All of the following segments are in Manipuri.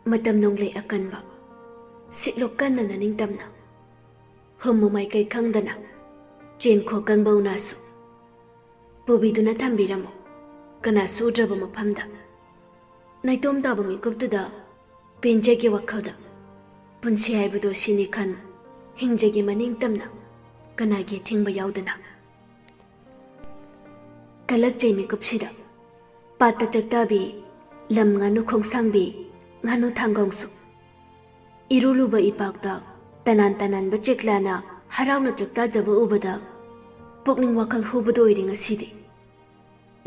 Matam nonglay akanba. Sitlokan na naningtam na. Humumay kay kangdana. Jen ko kang baunasu. Pubido na tambiramo. Kana sudraba mapamda. Naitom taba mikuptuda. Penjagi wakalda. Punsi haibado sinikan. Hingjagi maningtam na. Kanagi tingba yaudana. Kalak jay mikupsida. Pata chaktabi. Lam nganu khongsangbi. Nganu thanggongsu. Iruluba ipakta tanan bacheklana harauna chakta jaba ubada pukning wakal hubado iring asidi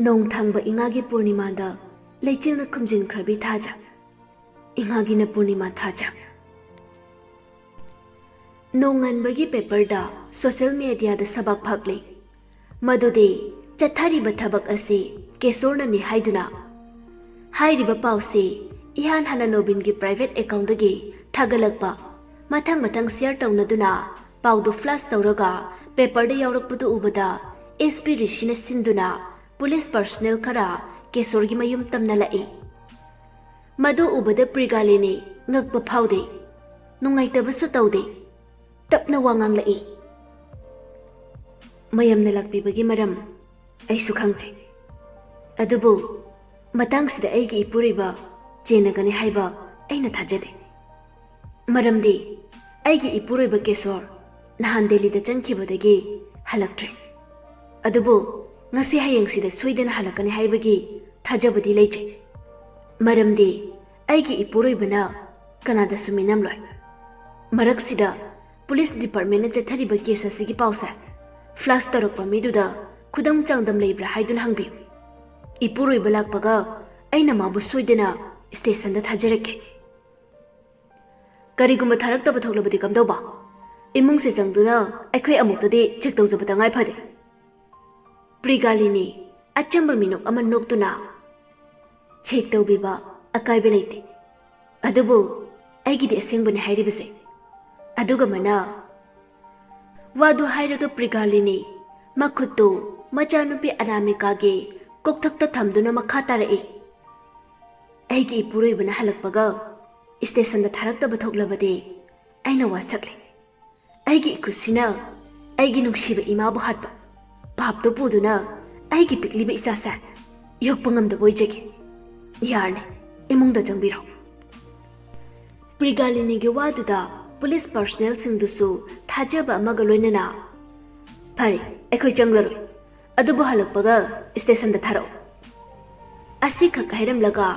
nong thangba ingagi purnima da leichilna khumjin khrabi thaja ingagi na purnima thaja nongan bagi paper da social media da sabak phakle madude chathari bathabak ase kesorna ni haiduna hairiba pause ihan hana nobin gi private account dagi Tagalagpa, matang share taunaduna, paudu flash tauraga, paper de yaurappudu ubada, SP Rishina sinduna, police personnel kara, kesorgi mayum tamna lai. Madu ubada prigalini, ngagpa paude, nungay tabasu taude, tapna wangang lai. Mayam nalagpi bagi maram, ay sukhangche. Adubu, matang sida ay gi ipuriba, jenagani haiba, ay nathajade. Maramdi, aigi ipuroiba kesor, nahan Delhi da chankibadagi halaktre. Adubu, ngasi hayang sida suidana halakani haibagi thajabadi leiche. Maramdi, aigi ipuroiba na Kanada suminam loy. Marak sida, police department na chathariba case asigi pausa. Flash tarokpa miduda khudam changdam leibra haidun hangbiu. Ipuroiba lakpaga aina mabu suidana station da thajarake. Kariguma tharak taba thoklabadi kamdauba imung se changduna aikhoi amuktadi check tawjabata ngai phade prigalini achamba minok ama noktuna check tawbiba akai beleite adubu aigi de asengbani hairibase aduga mana wadu hairaga prigalini makhutu machanupi anamika ge kokthakta thamduna makha tarai aigi puroibana halakpaga Station da tharak taba thoklabade aina wasakle aigi kusina aigi nungsiba ima bu hatba bab to puduna aigi pikliba isasa yok pangam da boijege yarne imung da jangbiro prigalini ge wadu da police personnel singdusu thajaba amaga loinana phare ekhoi changlaro adubu halakpaga station da tharo asi kha kairam laga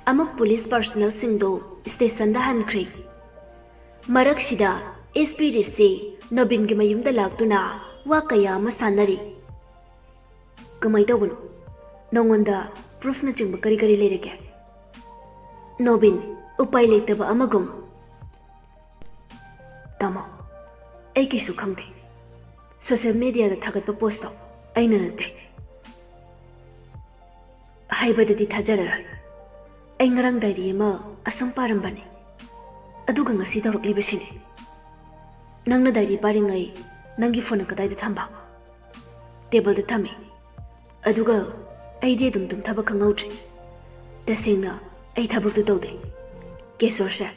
amak police personnel singdo station da hankri marak sida SP Risi Nobin gi mayum da laktuna wa kaya ma sanari kamai tawunu nongonda proof na chingba kari lerege Nobin upai leitaba amagum tama ai ki su khangde social media da thagat pa post aina nate haibadadi thajara ay ngarang diary ma asam parambane aduga ngasi dawrokliba sine nangna diary paringai nangi phone kadai da thamba table da thami aduga ai de dum thabak khangautre tasengna ai thabak tu tawde kesor sha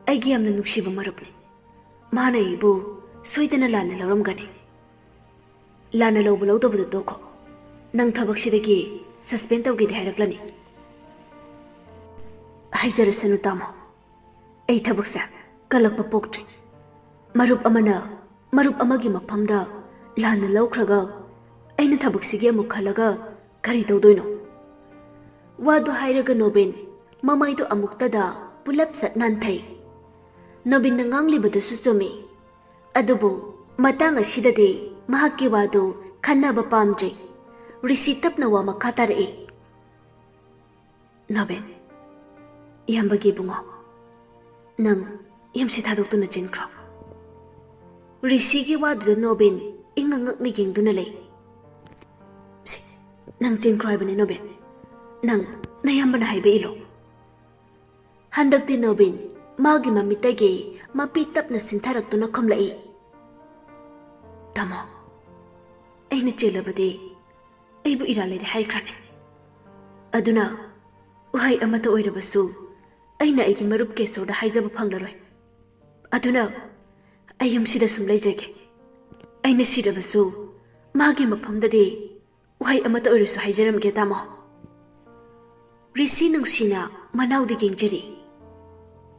ai gi amna nuksiba marupne mana ibu soidana lana lawram gani lana lawbu lawdabu da doko nang thabak sidagi suspend tawge de haraklani Hajar sanu tamo. Ay tabuksa kalakpa poktre. Marup amagi mapamda lana lawkraga ay na tabuksigi amuk khalaga kari tawdoino. Wadu hairaga Nobin mamaydo amuktada pulap sat nanthai. Nobin na nganglibadu susumi. Adubu matang asidade mahaki wadu khanaba pamjay. Risitap na wa makatarai. Nobin Yambagi bungo nang yamsi thadoktu na chinkro Rishigi wadu da Nobin ingangak ni gengduna lay si nang chinkro ibani Nobin nang nayamba na haiba ilo handakti Nobin magi mamitagi mapitap na sintharaktu na khomlai tamo ay na chilabadi ay bu iralay haikhrane aduna uhay amata oirabasu ꯑꯩꯅ ꯑꯩꯒꯤ ꯃꯔꯨꯞ ꯀꯦꯁꯣꯔꯗ ꯍꯥꯏꯖꯕ ꯐꯪꯂꯔꯣꯏ꯫ ꯑꯗꯨꯅ ꯑꯩ ꯌꯨꯝꯁꯤꯗ ꯁꯨꯝ ꯂꯩꯖꯒꯦ꯫ ꯑꯩꯅ ꯁꯤꯔꯕꯁꯨ ꯃꯥꯒꯤ ꯃꯐꯝꯗꯗꯤ ꯋꯥꯍꯩ ꯑꯃꯠꯇ ꯑꯣꯏꯔꯁꯨ ꯍꯥꯏꯖꯔꯝꯒꯦ ꯇꯥꯃꯣ꯫ ꯔꯤꯁꯤ ꯅꯨꯡꯁꯤꯅ ꯃꯅꯥꯎꯗ ꯌꯦꯡꯖꯔꯤ꯫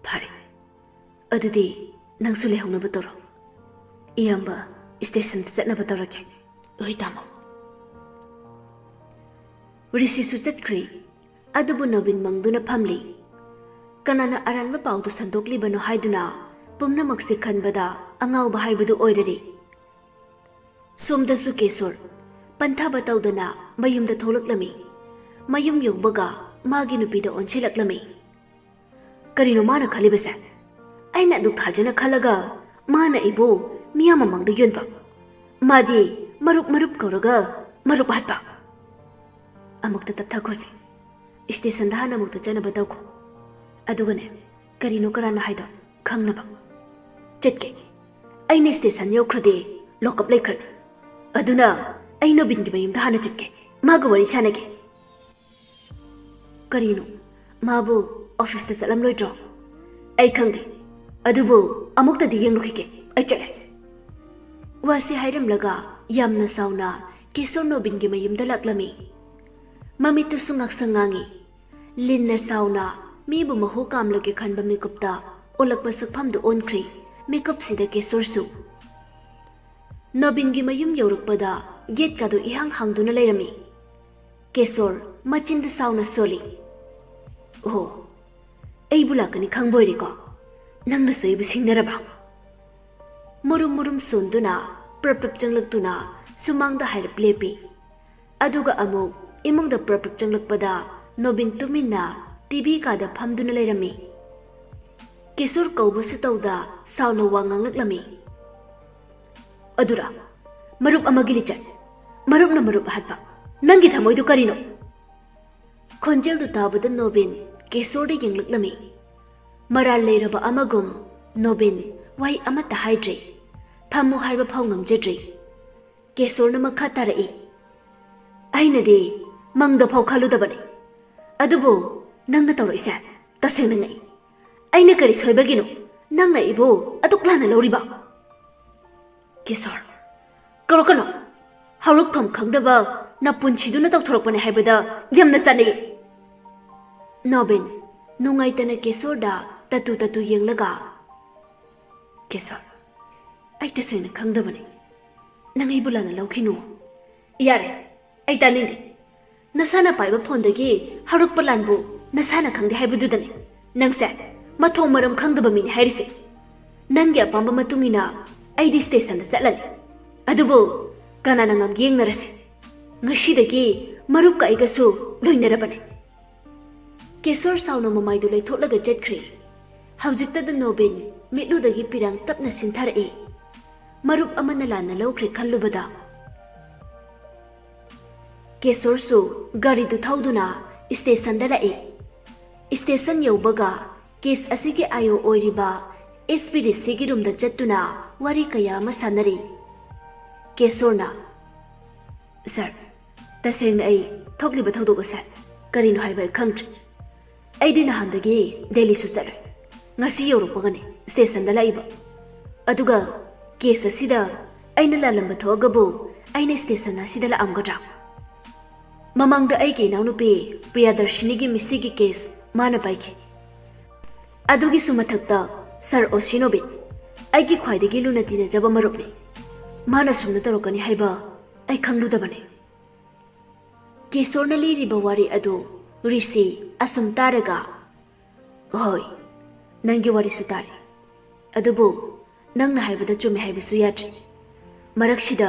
ꯐꯔꯦ, ꯑꯗꯨꯗꯤ ꯅꯪꯁꯨ ꯂꯩꯍꯧꯅꯕ ꯇꯧꯔꯣ꯫ ꯏꯌꯥꯝꯕ ꯁ꯭ꯇꯦꯁꯟꯗ ꯆꯠꯅꯕ ꯇꯧꯔꯒꯦ꯫ ꯍꯣꯏ ꯇꯥꯃꯣ꯫ ꯔꯤꯁꯤꯁꯨ ꯆꯠꯈ꯭ꯔꯤ꯫ ꯑꯗꯨꯕꯨ ꯅꯣꯕꯤꯟ ꯃꯪꯗꯨꯅ ꯐꯝꯂꯤ꯫ ꯀꯅꯥꯅ ꯑꯔꯥꯟꯕ ꯄꯥꯎꯗꯨ ꯁꯟꯗꯣꯛꯂꯤꯕꯅꯣ ꯍꯥꯏꯗꯨꯅ ꯄꯨꯝꯅꯃꯛꯁꯦ ꯈꯟꯕꯗ ꯑꯉꯥꯎꯕ ꯍꯥꯏꯕꯗꯨ ꯑꯣꯏꯔꯔꯤ꯫ ꯁꯣꯝꯗꯁꯨ ꯀꯦꯁꯣꯔ ꯄꯟꯊꯥꯕ ꯇꯧꯗꯅ ꯃꯌꯨꯝꯗ ꯊꯣꯛꯂꯛꯂꯝꯃꯤ꯫ ꯃꯌꯨꯝ ꯌꯧꯕꯒ ꯃꯥꯒꯤ ꯅꯨꯄꯤꯗ ꯑꯣꯟꯁꯤꯜꯂꯛꯂꯝꯃꯤ꯫ ꯀꯔꯤꯅꯣ ꯃꯥꯅ ꯈꯜꯂꯤꯕꯁꯦ? ꯑꯩꯅ ꯑꯗꯨꯛ ꯊꯥꯖꯅ ꯈꯜꯂꯒ ꯃꯥꯅ ꯑꯩꯕꯨ ꯃꯤꯌꯥꯝ ꯃꯃꯥꯡꯗ ꯌꯣꯟꯕ꯫ ꯃꯥꯗꯤ ꯃꯔꯨꯞ ꯀꯧꯔꯒ ꯃꯔꯨꯞ ꯍꯥꯠꯄ꯫ ꯑꯃꯨꯛꯇ ꯇꯞꯊꯈꯣꯁꯦ꯫ ꯁ꯭ꯇꯦꯁꯟꯗ ꯍꯥꯟꯅ ꯑꯃꯨꯛꯇ ꯆꯠꯅꯕ ꯇꯧꯈꯣ꯫ ꯑꯗꯨꯒꯅꯦ ꯀꯔꯤꯅꯣ ꯀꯔꯥꯅꯣ ꯍꯥꯏꯗꯣ ꯈꯪꯅꯕ ꯆꯠꯀꯦ꯫ ꯑꯩꯅ ꯁ꯭ꯇꯦꯁꯟ ꯌꯧꯈ꯭ꯔꯗꯤ ꯂꯣꯛꯑꯞ ꯂꯩꯈ꯭ꯔꯅꯤ꯫ ꯑꯗꯨꯅ ꯑꯩ ꯅꯣꯕꯤꯟꯒꯤ ꯃꯌꯨꯝꯗ ꯍꯥꯟꯅ ꯆꯠꯀꯦ꯫ ꯃꯥꯒ ꯋꯥꯔꯤ ꯁꯥꯟꯅꯒꯦ꯫ ꯀꯔꯤꯅꯣ ꯃꯥꯕꯨ ꯑꯣꯐꯤꯁꯇ ꯆꯠꯂꯝꯂꯣꯏꯗ꯭ꯔꯣ? ꯑꯩ ꯈꯪꯗꯦ, ꯑꯗꯨꯕꯨ ꯑꯃꯨꯛꯇꯗꯤ ꯌꯦꯡꯂꯨꯈꯤꯒꯦ꯫ ꯑꯩ ꯆꯠꯂꯦ꯫ ꯋꯥꯁꯤ ꯍꯥꯏꯔꯝꯂꯒ ꯌꯥꯝꯅ ꯁꯥꯎꯅ ꯀꯦꯁꯣꯔ ꯅꯣꯕꯤꯟꯒꯤ ꯃꯌꯨꯝꯗ ꯂꯥꯛꯂꯝꯃꯤ꯫ ꯃꯃꯤꯠꯇꯨꯁꯨ ꯉꯥꯛꯁꯪ ꯉꯥꯡꯉꯤ꯫ ꯂꯤꯟꯅ ꯁꯥꯎꯅ ꯃꯤꯕꯨ ꯃꯍꯨ ꯀꯥꯝꯂꯒꯦ ꯈꯟꯕ ꯃꯤꯀꯨꯞꯇ ꯑꯣꯜꯂꯛꯄ ꯁꯛꯐꯝꯗꯨ ꯑꯣꯟꯈ꯭ꯔꯤ꯫ ꯃꯤꯀꯨꯞꯁꯤꯗ ꯀꯦꯁꯣꯔꯁꯨ ꯅꯣꯕꯤꯟꯒꯤ ꯃꯌꯨꯝ ꯌꯧꯔꯛꯄꯗ ꯒꯦꯠꯀꯥꯗꯨ ꯏꯍꯥꯡ ꯍꯥꯡꯗꯨꯅ ꯂꯩꯔꯝꯃꯤ꯫ ꯀꯦꯁꯣꯔ ꯃꯆꯤꯟꯗ ꯁꯥꯎꯅ ꯁꯣꯜꯂꯤ꯫ ꯑꯣ, ꯑꯩꯕꯨ ꯂꯥꯛꯀꯅꯤ ꯈꯪꯕꯣꯏꯔꯦꯀꯣ? ꯅꯪꯅꯁꯨ ꯑꯩꯕꯨ ꯁꯤꯡꯅꯔꯕ? ꯃꯨꯔꯨꯝ ꯁꯣꯟꯗꯨꯅ ꯄ꯭ꯔꯞ ꯆꯪꯂꯛꯇꯨꯅ ꯁꯨꯃꯥꯡꯗ ꯍꯥꯏꯔꯞ ꯂꯦꯞꯄꯤ꯫ ꯑꯗꯨꯒ ꯑꯃꯨꯛ ꯏꯃꯨꯡꯗ ꯄ꯭ꯔꯞ ꯆꯪꯂꯛꯄꯗ ꯅꯣꯕꯤꯟ ꯇꯨꯃꯤꯟꯅ ꯇꯤꯚꯤ ꯀꯥꯗ ꯐꯝꯗꯨꯅ ꯂꯩꯔꯝꯃꯤ꯫ ꯀꯦꯁꯣꯔ ꯀꯧꯕꯁꯨ ꯇꯧꯗ ꯁꯥꯎꯅ ꯋꯥ ꯉꯥꯡꯂꯛꯂꯝꯃꯤ꯫ ꯑꯗꯨꯔꯥ ꯃꯔꯨꯞ ꯑꯃꯒꯤ ꯂꯤꯆꯠ, ꯃꯔꯨꯞꯅ ꯃꯔꯨꯞ ꯍꯥꯠꯄ꯫ ꯅꯪꯒꯤ ꯊꯃꯣꯏꯗꯨ ꯀꯔꯤꯅꯣ? ꯈꯣꯟꯖꯦꯜꯗꯨ ꯇꯥꯕꯗ ꯅꯣꯕꯤꯟ ꯀꯦꯁꯣꯔꯗ ꯌꯦꯡꯂꯛꯂꯝꯃꯤ꯫ ꯃꯔꯥꯜ ꯂꯩꯔꯕ ꯑꯃꯒꯨꯝ ꯅꯣꯕꯤꯟ ꯋꯥꯍꯩ ꯑꯃꯠꯇ ꯍꯥꯏꯗ꯭ꯔꯤ꯫ ꯐꯝꯃꯨ ꯍꯥꯏꯕ ꯐꯥꯎ ꯉꯝꯖꯗ꯭ꯔꯤ꯫ ꯀꯦꯁꯣꯔꯅ ꯃꯈꯥ ꯇꯥꯔꯛꯏ꯫ ꯑꯩꯅꯗꯤ ꯃꯪꯗ ꯐꯥꯎ ꯈꯜꯂꯨꯗꯕꯅꯤ꯫ ꯑꯗꯨꯕꯨ ꯅꯪꯅ ꯇꯧꯔꯛꯏꯁꯦ ꯇꯁꯦꯡꯅ ꯉꯛꯏ꯫ ꯑꯩꯅ ꯀꯔꯤ ꯁꯣꯏꯕꯒꯤꯅꯣ ꯅꯪꯅ ꯑꯩꯕꯨ ꯑꯗꯨꯛ ꯂꯥꯟꯅ ꯂꯧꯔꯤꯕ? ꯀꯦꯁꯣꯔ, ꯀꯧꯔꯛꯀꯅꯣ꯫ ꯍꯧꯔꯛꯐꯝ ꯈꯪꯗꯕ ꯅꯄꯨꯟꯁꯤꯗꯨꯅ ꯇꯧꯊꯣꯔꯛꯄꯅꯦ ꯍꯥꯏꯕꯗ ꯌꯥꯝꯅ ꯆꯥꯅꯩ꯫ ꯅꯣꯕꯤꯟ ꯅꯨꯡꯉꯥꯏꯇꯅ ꯀꯦꯁꯣꯔꯗ ꯇꯠꯇꯨ ꯌꯦꯡꯂꯒ, ꯀꯦꯁꯣꯔ, ꯑꯩ ꯇꯁꯦꯡꯅ ꯈꯪꯗꯕꯅꯤ꯫ ꯅꯪ ꯑꯩꯕꯨ ꯂꯥꯟꯅ ꯂꯧꯈꯤꯅꯨ꯫ ꯌꯥꯔꯦ, ꯑꯩ ꯇꯥꯅꯤꯡꯗꯦ꯫ ꯅꯁꯥꯅ ꯄꯥꯏꯕ ꯐꯣꯟꯗꯒꯤ ꯍꯧꯔꯛꯄ ꯂꯥꯟꯕꯨ ꯅꯁꯥꯅ ꯈꯪꯗꯦ ꯍꯥꯏꯕꯗꯨꯗꯅꯤ ꯅꯪꯁꯦ ꯃꯊꯣꯡ ꯃꯔꯝ ꯈꯪꯗꯕ ꯃꯤꯅꯤ ꯍꯥꯏꯔꯤꯁꯦ꯫ ꯅꯪꯒꯤ ꯑꯄꯥꯝꯕ ꯃꯇꯨꯡ ꯏꯟꯅ ꯑꯩꯗꯤ ꯁ꯭ꯇꯦꯁꯟꯗ ꯆꯠꯂꯅꯤ꯫ ꯑꯗꯨꯕꯨ ꯀꯅꯥꯅ ꯉꯝꯒꯦ ꯌꯦꯡꯅꯔꯁꯤ꯫ ꯉꯁꯤꯗꯒꯤ ꯃꯔꯨꯞꯀ ꯑꯩꯒꯁꯨ ꯂꯣꯏꯅꯔꯕꯅꯤ꯫ ꯀꯦꯁꯣꯔ ꯁꯥꯎꯅ ꯃꯃꯥꯏꯗꯨ ꯂꯩꯊꯣꯛꯂꯒ ꯆꯠꯈ꯭ꯔꯤ꯫ ꯍꯧꯖꯤꯛꯇꯗ ꯅꯣꯕꯤꯟ ꯃꯤꯠꯂꯨꯗꯒꯤ ꯄꯤꯔꯥꯡ ꯇꯞꯅ ꯁꯤꯟꯊꯔꯛꯏ꯫ ꯃꯔꯨꯞ ꯑꯃꯅ ꯂꯥꯟꯅ ꯂꯧꯈ꯭ꯔꯦ ꯈꯜꯂꯨꯕꯗ꯫ ꯀꯦꯁꯣꯔꯁꯨ ꯒꯥꯔꯤꯗꯨ ꯊꯧꯗꯨꯅ ꯁ꯭ꯇꯦꯁꯟꯗ ꯂꯥꯛꯏ꯫ ꯁ꯭ꯇꯦꯁꯟ ꯌꯧꯕꯒ ꯀꯦꯁ ꯑꯁꯤꯒꯤ ꯑꯥꯏꯑꯣ ꯑꯣꯏꯔꯤꯕ SP ꯔꯤꯁꯤꯒꯤ ꯔꯨꯝꯗ ꯆꯠꯇꯨꯅ ꯋꯥꯔꯤ ꯀꯌꯥ ꯑꯃ ꯁꯥꯟꯅꯔꯤ꯫ ꯀꯦꯁꯣꯔꯅ, ꯁꯥꯔ, ꯇꯁꯦꯡꯅ ꯑꯩ ꯊꯣꯛꯂꯤꯕ ꯊꯧꯗꯣꯛ ꯑꯁꯦ ꯀꯔꯤꯅꯣ ꯍꯥꯏꯕ ꯑꯩ ꯈꯪꯗ꯭ꯔꯤ꯫ ꯑꯩꯗꯤ ꯅꯍꯥꯟꯗꯒꯤ ꯗꯦꯜꯂꯤꯁꯨ ꯆꯠꯂꯣꯏ꯫ ꯉꯁꯤ ꯌꯧꯔꯛꯄꯒꯅꯤ ꯁ꯭ꯇꯦꯁꯟꯗ ꯂꯥꯛꯏꯕ꯫ ꯑꯗꯨꯒ ꯀꯦꯁ ꯑꯁꯤꯗ ꯑꯩꯅ ꯂꯥꯜꯂꯝꯕ ꯊꯣꯛꯑꯒꯕꯨ ꯑꯩꯅ ꯁ꯭ꯇꯦꯁꯟ ꯑꯁꯤꯗ ꯂꯥꯛꯑꯝꯒꯗ꯭ꯔꯥ? ꯃꯃꯥꯡꯗ ꯑꯩꯒꯤ ꯏꯅꯥꯎꯅꯨꯄꯤ ꯄ꯭ꯔꯤꯌꯥꯗꯔꯁꯤꯅꯤꯒꯤ ꯃꯤꯁꯤꯒꯤ ꯀꯦꯁ ꯃꯥꯅ ꯄꯥꯏꯈꯤ꯫ ꯑꯗꯨꯒꯤꯁꯨ ꯃꯊꯛꯇ ꯁꯥꯔ ꯑꯣꯁꯤ ꯅꯣꯕꯤꯟ ꯑꯩꯒꯤ ꯈ꯭ꯋꯥꯏꯗꯒꯤ ꯂꯨꯅ ꯇꯤꯟꯅꯖꯕ ꯃꯔꯨꯞꯅꯤ꯫ ꯃꯥꯅ ꯁꯨꯝꯅ ꯇꯧꯔꯛꯀꯅꯤ ꯍꯥꯏꯕ ꯑꯩ ꯈꯪꯂꯨꯗꯕꯅꯤ꯫ ꯀꯦꯁꯣꯔꯅ ꯂꯤꯔꯤꯕ ꯋꯥꯔꯤ ꯑꯗꯨ ꯔꯤꯁꯤ ꯑꯁꯨꯝ ꯇꯥꯔꯒ, ꯍꯣꯏ, ꯅꯪꯒꯤ ꯋꯥꯔꯤꯁꯨ ꯇꯥꯔꯤ꯫ ꯑꯗꯨꯕꯨ ꯅꯪꯅ ꯍꯥꯏꯕꯗ ꯆꯨꯝꯃꯦ ꯍꯥꯏꯕꯁꯨ ꯌꯥꯗ꯭ꯔꯤ꯫ ꯃꯔꯛꯁꯤꯗ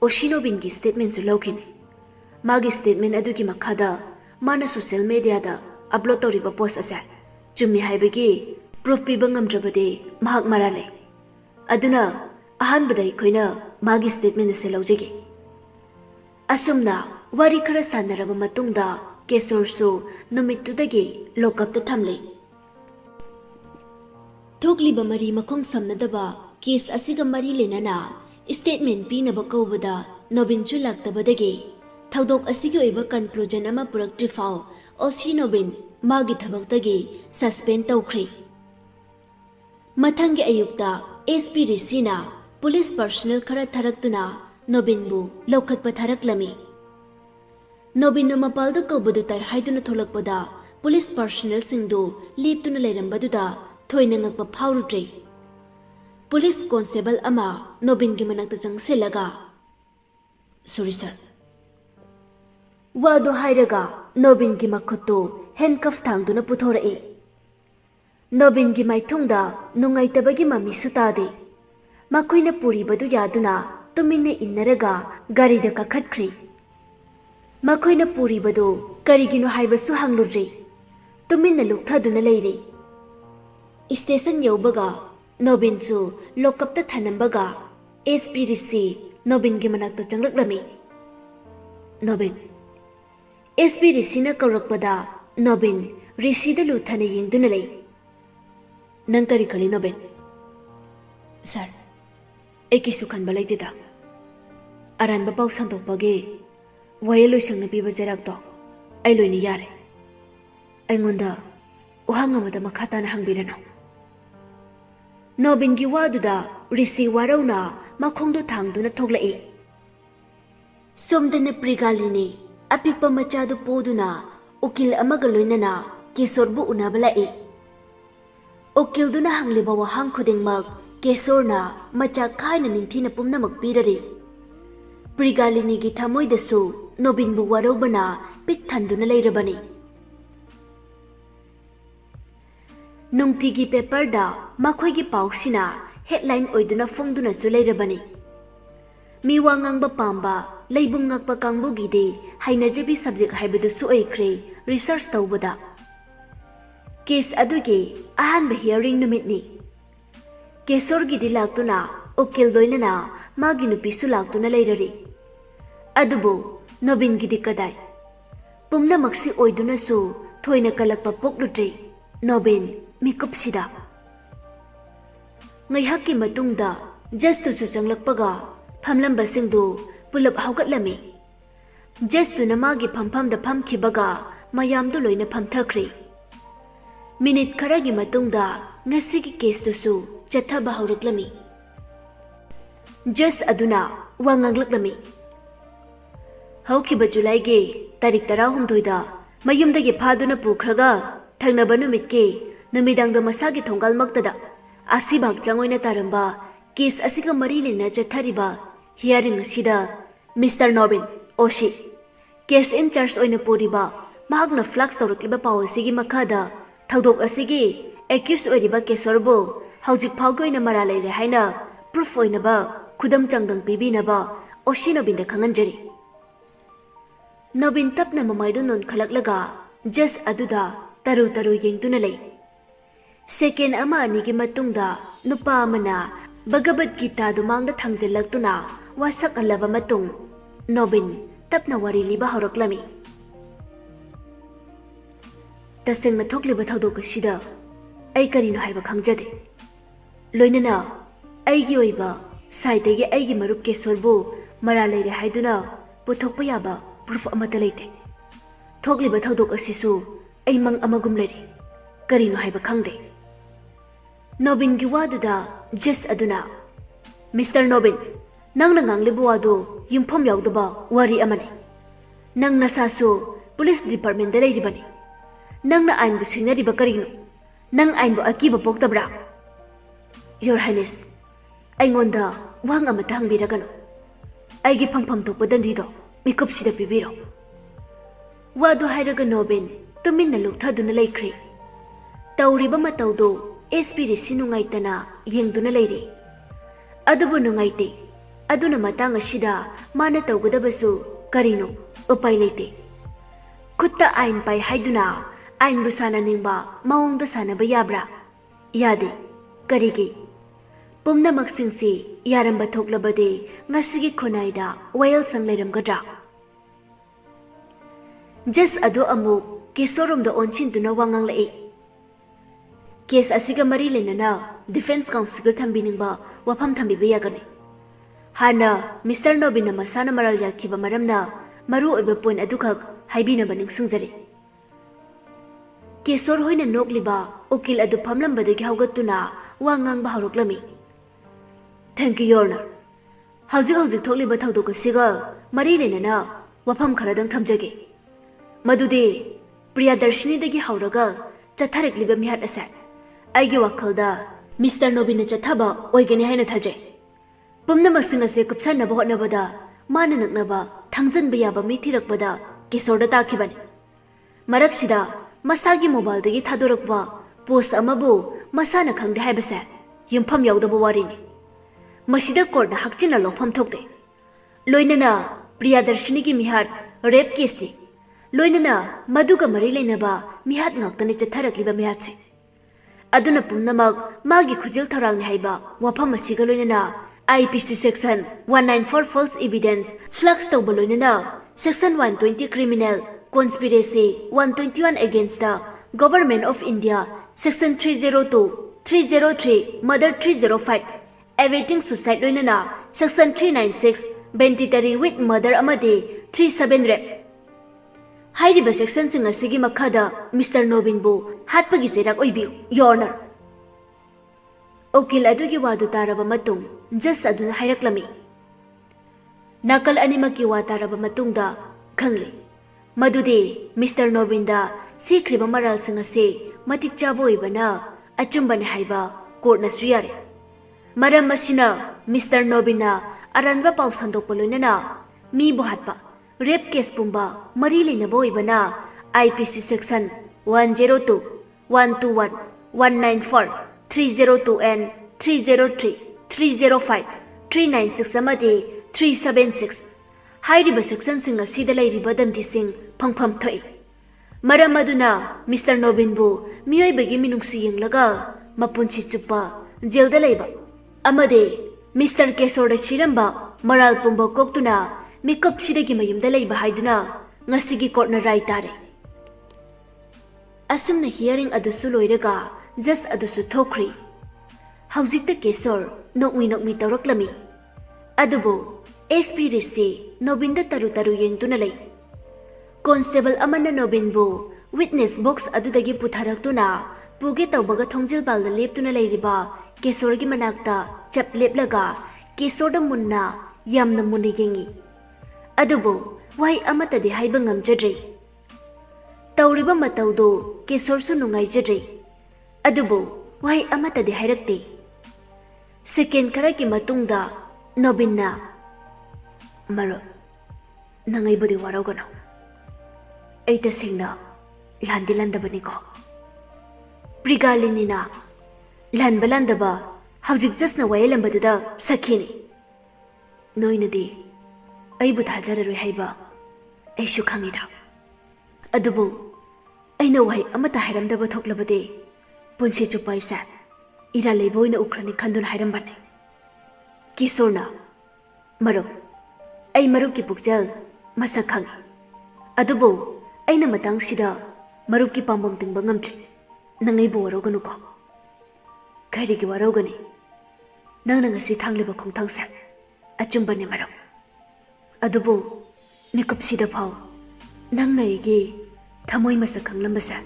ꯑꯣꯁꯤ ꯅꯣꯕꯤꯟꯒꯤ ꯁ꯭ꯇꯦꯠꯃꯦꯟꯁꯨ ꯂꯧꯈꯤꯅꯤ꯫ ꯃꯥꯒꯤ ꯁ꯭ꯇꯦꯠꯃꯦꯟ ꯑꯗꯨꯒꯤ ꯃꯈꯥꯗ ꯃꯥꯅ ꯁꯣꯁꯤꯌꯦꯜ ꯃꯤꯗꯤꯌꯥꯗ ꯑꯞꯂꯣꯗ ꯇꯧꯔꯤꯕ ꯄꯣꯁꯠ ꯑꯁꯦ ꯆꯨꯝꯃꯤ ꯍꯥꯏꯕꯒꯤ ꯄ꯭ꯔꯨꯐ ꯄꯤꯕ ꯉꯝꯗ꯭ꯔꯕꯗꯤ ꯃꯍꯥꯛ ꯃꯔꯥꯜ ꯂꯩ꯫ ꯑꯗꯨꯅ ꯑꯍꯥꯟꯕꯗ ꯑꯩꯈꯣꯏꯅ ꯃꯥꯒꯤ ꯁ꯭ꯇꯦꯠꯃꯦꯟ ꯑꯁꯦ ꯂꯧꯖꯒꯦ꯫ ꯑꯁꯨꯝꯅ ꯋꯥꯔꯤ ꯈꯔ ꯁꯥꯟꯅꯔꯕ ꯃꯇꯨꯡꯗ ꯀꯦꯁꯣꯔꯁꯨ ꯅꯨꯃꯤꯠꯇꯨꯗꯒꯤ ꯂꯣꯛꯑꯞꯇ ꯊꯝꯂꯤ꯫ ꯊꯣꯛꯂꯤꯕ ꯃꯔꯤ ꯃꯈꯣꯡ ꯁꯝꯅꯗꯕ ꯀꯦꯁ ꯑꯁꯤꯒ ꯃꯔꯤ ꯂꯩꯅꯅ ꯁ꯭ꯇꯦꯠꯃꯦꯟ ꯄꯤꯅꯕ ꯀꯧꯕꯗ ꯅꯣꯕꯤꯟꯁꯨ ꯂꯥꯛꯇꯕꯗꯒꯤ ꯊꯧꯗꯣꯛ ꯑꯁꯤꯒꯤ ꯑꯣꯏꯕ ꯀꯟꯀ꯭ꯂꯨꯖꯟ ꯑꯃ ꯄꯨꯔꯛꯇ꯭ꯔꯤꯐꯥꯎ ꯑꯣꯁꯤ ꯅꯣꯕꯤꯟ मागी थबक्तगी सस्पेंड तौख्रे। मथंगी अयुक्ता एसपी ऋषिना पुलिस पर्सनल खरा थरक्तुना नोबिनबु लौखत्पा थरक्लमी। नोबिन मपालदु कौबदु ताई हाइदुना थोलक्पदा पुलिस पर्सनल सिंगदु लेप्तुना लेरंबदुदा थोइना ngakpa फाउरुद्रे। पुलिस कांस्टेबल अमा नोबिन की मनकता चंगसिलगा सॉरी सर वादो हाइरगा नोबिन की मखुत्तु हैंडकफ थांगदुना पुथोरए। नोबिन की माइथुंगदा नुंगाइतबगी ममी सुतादे। मखुइना पुरीबदु यादुना तुमिन्ने इन्नरगा गारीदा काखत्ख्रे। मखुइना पुरीबदु करिगिनो हाइबसु हांगलुद्रे। तुमिन्ना लुक्थादुना लेरे। स्टेशन यौबगा नोबिनसु लोकअपता थनंबगा एसपी ऋषि नोबिन की मनकता चंगलक्लमी। नोबिन एसपी ऋषिना कौरक्पदा नोबिन ऋषिदा लुथाने येंगदुना ले। नंग करी खली नोबिन? सर एकिसु खनबा लैतेदा। अरानबा पाउ संदोकपगे वये लोइसंगना पीबा जेराक्तो आई लोइनी यारे। अइंगोंदा उहांग अमदा मखा ताना हांगबिरनो। नोबिन की वादुदा ऋषि वारौना मखोंदु थांगदुना थोगलए। सोमदना प्रिगालिनी अपिकपा मचादु पोदुना उकिल अमगा लोइनना केशोरबु उनाबा लाए। उकिलदुना हांगलिबा वहांग खुदिंगमक केशोरना मचा खाइना निंथीना पुमनमक पीररे। प्रिगालिनी की थमोइदसु नोबिनबु वारौबना पिक थंदुना लेरबनी। नुंगतिगी पेपरदा मखोइगी पाउसिना हेडलाइन ओइदुना फोंगदुनासु लेरबनी। मिवा ngang पाम्बा लेबुंग ngakpa कांगबुगीदे हाइनाजेबी सब्जेक्ट हाइबदुसु ओइख्रे रिसर्च तौबदा। केस अदुगे अहानबा हियरिंग नुमितनी। केशोरगीदि लाक्तुना उकिल दोइनना मागी नुपिसु लाक्तुना लेररे। अदुबो नोबिनगीदि कदाय? पुमनमक्सि ओइदुनासु थोइना कलक्पा पोक्लुद्रे नोबिन मिकुपसिदा। ngayhakki matungda justusu changlakpaga phamlambasingdu pulap haugatlami। justu namagi phampham da phamkhibaga mayamdu loina phamthakre। minute kharagi matungda ngasigi case tusu chathaba hauraklami। just aduna wanganglakami। haukiba july ge tarik 16 da mayumdagi phaduna pukhraga thangnaba numitke नुमिदांग मसागी थोंगाल मक्तदा आसीबाग चांगोइना तारंबा केस असिगा मरी लेना चथारिबा हियरिंग असिदा mister Nobin Oshi case incharge ओइना पोरिबा महागना फ्लक्स तौरक्लिबा पावसिगी मखादा थौदोक असिगी एक्यूज ओइरिबा केसोरबो हौजिक फावगोइना मरा लेरे हाइना प्रूफ ओइनाबा खुदम चांगदंग पिबिनाबा ओशी नोबिनदा खंगनजरी। नोबिन तपना ममाइदु नोन खलकलगा जस अदुदा तरु तरु येंगतुना ले। सेकेंड अमा अनिगी मतुंगदा नुपा अमना भगवद गीता दुमांगदा थांगजलक्तुना वासक अलबा मतुंग नोबिन तपना वारी लिबा हौरक्लमी। तसेंगना थोक्लिबा थौदोक असिदा अई करिनो हाइबा खंगजदे। लोइनना अईगी ओइबा साइडगी अईगी मरुप केशोरबु मरा लेरे हाइदुना पुथोकपा याबा प्रूफ अमता लेते। थोक्लिबा थौदोक असिसु अई मंग अमगुम लेरी करिनो हाइबा खंगदे। नोबिन की वादुदा जस्ट अदुना मिस्टर नोबिन नंगना nganglibu wadu yumphom yaudaba wari amani। नंग नसासु पुलिस डिपार्टमेंट दे लेरिबनी। नंगना आइन बु सिंगरिबा करिनो? नंग आइन बु अकीबा पोक्तब्रा? योर हाइनेस अइंगोंदा वांग अमता हंगबिरगनो। अइगी फंगफम थोकपा दंदिदो मिकुपसिदा पिबिरो। वादु हाइरगा नोबिन तुमिन्ना लुक्थादुना लेख्रे। तौरिबा मतौदो एसपी ऋषि नुंगाइतना येंगदुना लेरे। अदुबु नुंगाइते अदुना मतांग असिदा माना तौगदबसु करिनो उपाय लेते। खुत्ता आइन पाइ हाइदुना आइन बु सानानिंगबा मावंगदा सानाबा याब्रा? यादे करिगे पुमनमक्सिंगसि यारंबा थोक्लबदे ngasiगी खुनाइदा वयल संग लेरमगद्रा। जस अदो अमु केसोरमदा ओनचिनदुना वांगांग लाए। केस असिगा मरी लेनना डिफेंस काउंसिल थंबिनिंगबा वफम थंबिबा यागने। हाना मिस्टर नोबिन मसाना मरल याखिबा मरमना मरु ओइबा पॉइंट अदुखक हाइबिनबा निंगसिंगजरे। केशोर होइना नोकलिबा उकिल अदु फमलंबदगी हौगत्तुना वा ngang ba hauroklami. Thank you, Your Honor. Hauzik thokliba thawdok asiga mari lenana wafam kharadang thamjage. Madude Priyadarshini dagi hauraga chatharekliba mihat asa. Aigi wakhalda Mr. Nobin chathaba oigani haina thajai. Pumnamak sing ase kupsanaba hotnabada mana naknaba thangjanba yaba mi thirakbada Kishorda takibani. Maraksida masagi mobile dagi thadorakba post amabu masana khangde haibasa yumpham yaudaba warini. Masida court na hakchina lofam thokde. Loinana Priyadarshini ki mihat rape case ni. Loinana maduga mari lainaba mihat ngaktani chatharakliba mihat se. Aduna pumnamak magi khujil tharangni haiba wafam asiga loinana IPC section 194 false evidence flux tawba loinana section 120 criminal conspiracy 121 against the government of India section 302 303 murder 305 awaiting suicide loinana section 396 banditry with murder amadi 37 rape. Hairiba section sing asigi makhada Mr. Nobin bu hatpagi serak oibiu, Your Honor. Okil adugi wadu taraba matung just aduna hairaklami. Nakal animaki wa taraba matungda khangli. Madude Mr. Nobin da sikriba maral sing ase matik chabo ibana achumbane haiba court na suyare. Maram masina Mr. Nobina aranba paw sandokpa loinana mi bu hatpa rape case pumba mari leinaba oibana IPC section 102 121 194 302 and 303 305 396 amadi 376 hairiba section sing asida leiriba damti sing phangpham thoi. Maram aduna Mr. Nobin bu miyoibagi minungsi yenglaga mapunchi chupa jail da leiba amade Mr. Kishorda Shiramba Maral Pumbo Koktuna Mikop Shidagi Mayum Delay Bahiduna Ngasigi Court na Rai Tare. Asum na hearing adusu loiraga just adusu thokri. Hauzik the Kishor nok mi tawraklami. Adubo SP Risi Nobinda Taru Yengtuna lay. Constable Amanda Nobinbu witness box adudagi putharaktuna puge tawbaga thongjil balda leptuna layriba Kishorgi manakta chap leplaga Kishorda munna yamna munni yengi. Adubu wai amata de haiba ngamjadre. Tawriba matawdo Kishor su nungaijadre. Adubu wai amata de hairakte. Second karaki matungda Nobinna Maro nangai budi warogano. Eita singna landi landabani ko. Prigalinina Lan balandaba hauzik jasna wayelambadada sakhini. Noinadi aibu thajararoi haiba aishu khangida. Adubu aina wai amata hairamdaba thoklabade punchi chupaisa ira leiboina ukrani khandun hairambane. Kishorna Marup ai marup ki pukjal masak khangi. Adubu aina matang sida marup ki pambam tingba ngamtre nangai bu waroganu ko. Kairigi warogani nang ngasi thangliba khongthangsa achumbane maram adubu mikupsida phau nang naigi thamoi masak khanglambasa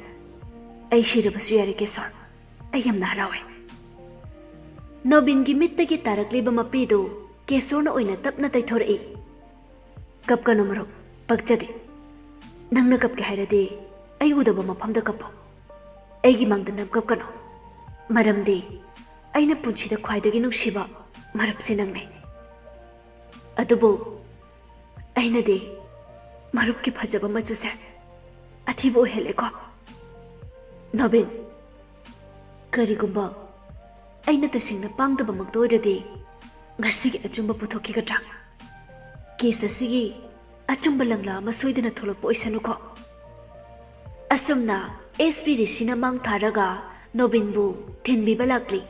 ai shirabasu yare Kishor ayamna harawe. Nobin gi mittagi tarakliba mapidu Kishor na oina tapna taithorei kapkano maro pakjade nangna kapke hairade ai udaba maphamda kapo aigi mangdanam kapkano Maramdi aina punchida khwaidagi nungsiba marapse nangne. Adubu aina de marup ki phajaba machuse athibo hele ko. Nobin karigumba aina tasingna pangdaba magdoirade ngasigi achumba puthoki gatra. Case asigi achumba langla masoidana tholokpo oisanu ko. Asumna SP Risina mang tharaga Nobinbu Thinbiba lakli.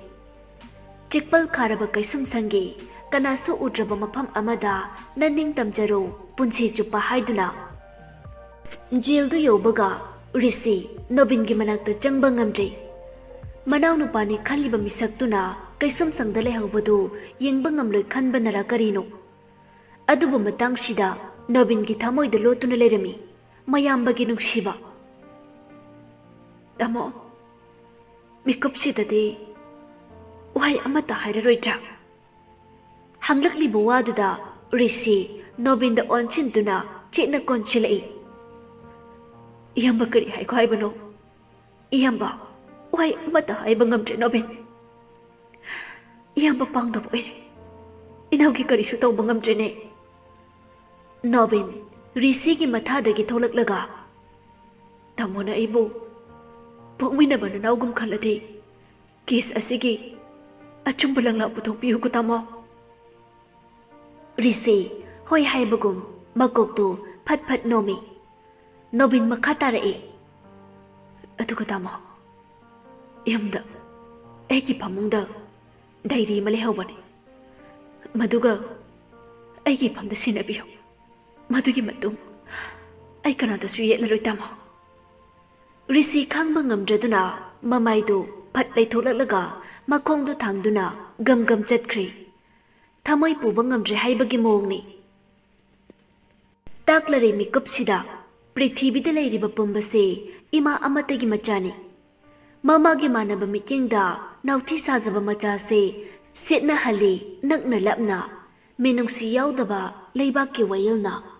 Chikpal kharaba kaisum sangi kanasu udraba mafam amada naning tamjaro punchi chupa haiduna. Jail du yobaga Risi Nobin gi manakta changba ngamjai. Manaw nupani khaliba misaktuna kaisum sangdale haubadu yengba ngamloi khanba nara karino. Adubu matang shida Nobin gi thamoida lotuna lerami mayamba gi nungshiba. Tamo, mikupsidadi wahai amata hairaroidra. Hanglakliba waduda Rishi Nobinda onchinduna chitna konchilai. Iyamba kari hai ko haibano. Iyamba wahai amata haiba ngamdre Nobin. Iyamba pangdab oire. Inawgi karisu tawba ngamdre ne. Nobin Rishi ki mathadagi tholaklaga. Tamona aibu pokminaba nanawgum khaladi case asigi achumba langla puthokpiu ko tamo. Rishi hoi haibagum magoktu phat phat nomi. Nobin makhatarae. Atuka tamo. Yamda eki pamungda dairi male hawbani. Maduga eki pamda sinabiyo. Madugi matung ai kanada su yetlaroi tamo. Rishi khangba ngamdraduna mamaidu phat leitholalaga makhongdu thangduna gam gam chatkhri. Thamoi puba ngamdre haibagi mawngni. Taklare mikupsida prithibida leiriba pumbase ima amatagi machani. Mamagi manaba mikyengda nauthi sajaba machase setna hali nakna lapna menungsi yaudaba leibak ki wayilna.